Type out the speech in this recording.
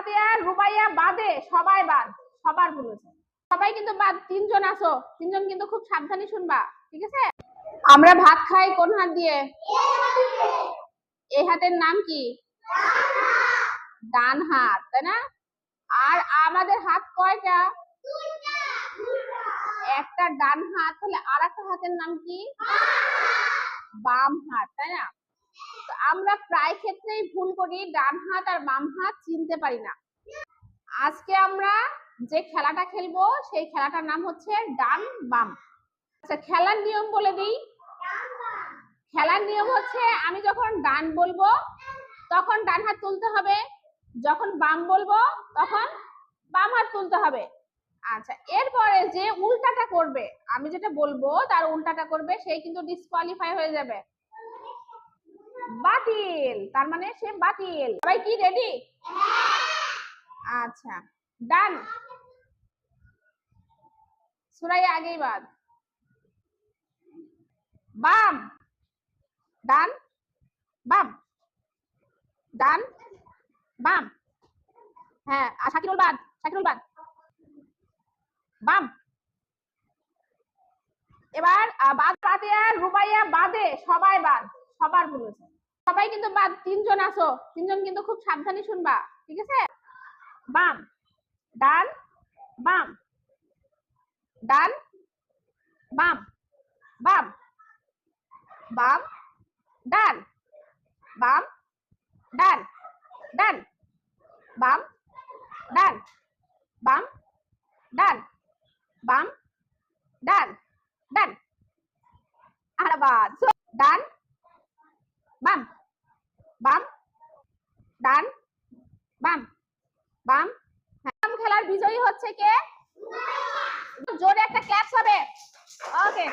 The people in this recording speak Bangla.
ফাতেহা রুবাইয়া বাদে সবাই বাদ, সবার ভুল হয়েছে। সবাই কিন্তু বাদ, তিনজন আছো, তিনজন কিন্তু খুব সাবধানে শুনবা, ঠিক আছে? আমরা ভাত খাই কোন হাত দিয়ে? এই হাতের নাম কি? ডান হাত, তাই না? আর আমাদের হাত কয়টা? একটা ডান হাত, তাহলে আর একটা হাতের নাম কি? বাম হাত, তাই না? তো আমরা প্রায় ক্ষেত্রেই ভুল করি, ডান হাত আর বাম হাত চিনতে পারি না। আজকে আমরা যে খেলাটা খেলবো সেই খেলাটার নাম হচ্ছে ডান বাম। আচ্ছা, খেলার নিয়ম বলে দিই। খেলার নিয়ম হচ্ছে আমি যখন ডান বলবো তখন ডান হাত তুলতে হবে, যখন বাম বলবো তখন বাম হাত তুলতে হবে। আচ্ছা, এরপরে যে উল্টাটা করবে, আমি যেটা বলবো তার উল্টাটা করবে, সেই কিন্তু ডিসকোয়ালিফাই হয়ে যাবে, বাতিল, তার মানে সে বাতিল। সবাই কি রেডি? আচ্ছা, ডান সুরাই আগেই বাদ, বাম ডান বাম ডান বাম, হ্যাঁ, আর শাকিরুল বাদ, শাকিরুল বাদ, বাম। এবার বাদ ফাতেহা রুবাইয়া বাদে সবাই বাদ, সবার ভুল হয়েছে। সবাই কিন্তু বাদ, তিনজন আছো, তিনজন কিন্তু খুব সাবধানে শুনবা, ঠিক আছে? বাম ডান বাম ডান বাম বাম বাম ডান বাম ডান ডান বাম ডান বাম ডান বাম ডান ডান, আর বাদ ডান বাম বাম ডান বাম বাম। খেলার বিজয়ী হচ্ছে কে? জোরে একটা ক্ল্যাপস হবে। ওকে।